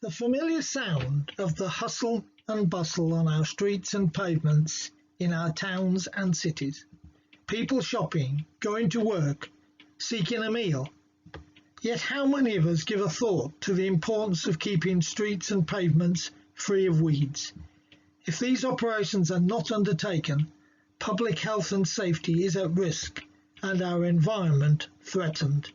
The familiar sound of the hustle and bustle on our streets and pavements in our towns and cities. People shopping, going to work, seeking a meal. Yet how many of us give a thought to the importance of keeping streets and pavements free of weeds? If these operations are not undertaken, public health and safety is at risk and our environment threatened.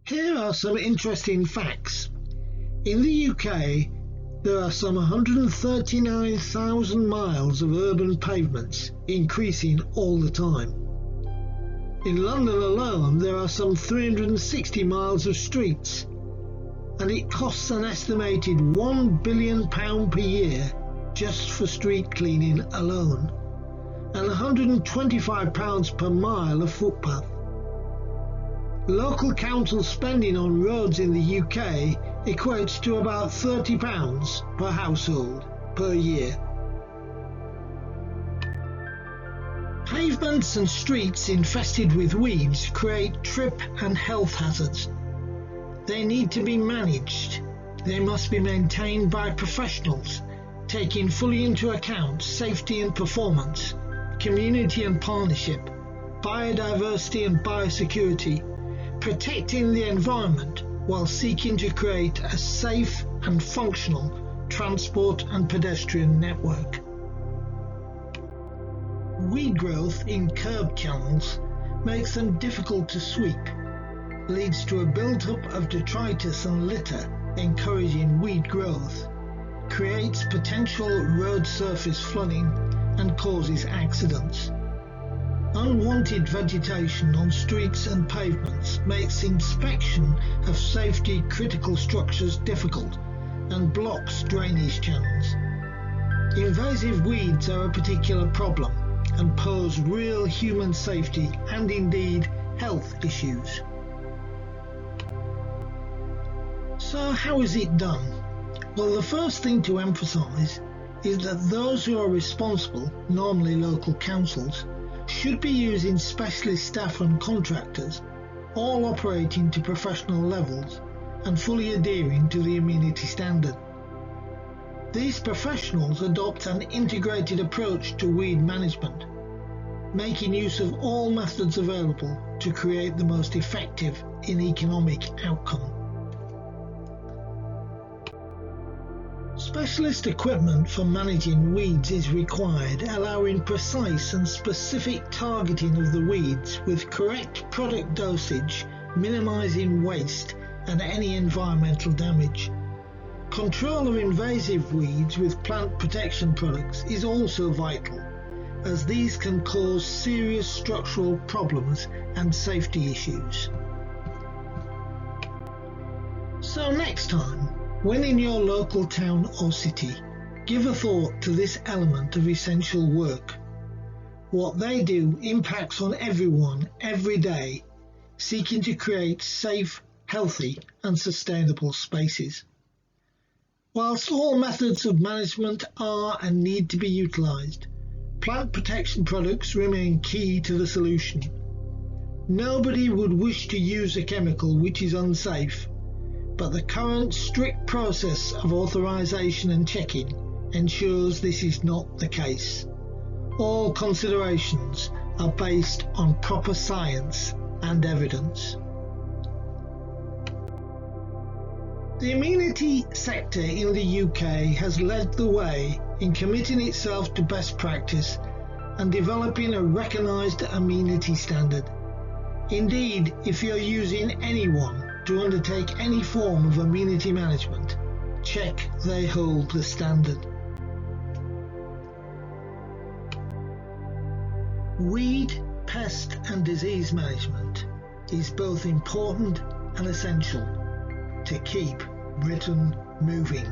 Here are some interesting facts. In the UK, there are some 139,000 miles of urban pavements, increasing all the time. In London alone, there are some 360 miles of streets, and it costs an estimated £1 billion per year just for street cleaning alone, and £125 per mile of footpath. Local council spending on roads in the UK equates to about £30 per household per year. Pavements and streets infested with weeds create trip and health hazards. They need to be managed. They must be maintained by professionals, taking fully into account safety and performance, community and partnership, biodiversity and biosecurity, protecting the environment while seeking to create a safe and functional transport and pedestrian network. Weed growth in curb channels makes them difficult to sweep, leads to a build-up of detritus and litter encouraging weed growth, creates potential road surface flooding and causes accidents. Unwanted vegetation on streets and pavements makes inspection of safety critical structures difficult and blocks drainage channels. Invasive weeds are a particular problem and pose real human safety and indeed health issues. So how is it done? Well, the first thing to emphasise is that those who are responsible, normally local councils, should be using specialist staff and contractors, all operating to professional levels and fully adhering to the Amenity standard. These professionals adopt an integrated approach to weed management, making use of all methods available to create the most effective and economic outcome. Specialist equipment for managing weeds is required, allowing precise and specific targeting of the weeds with correct product dosage, minimizing waste and any environmental damage. Control of invasive weeds with plant protection products is also vital, as these can cause serious structural problems and safety issues. So next time, when in your local town or city, give a thought to this element of essential work. What they do impacts on everyone every day, seeking to create safe, healthy and sustainable spaces. Whilst all methods of management are and need to be utilised, plant protection products remain key to the solution. Nobody would wish to use a chemical which is unsafe, but the current strict process of authorisation and checking ensures this is not the case. All considerations are based on proper science and evidence. The amenity sector in the UK has led the way in committing itself to best practice and developing a recognised amenity standard. Indeed, if you're using anyone to undertake any form of amenity management, check they hold the standard. Weed, pest and disease management is both important and essential to keep Britain moving.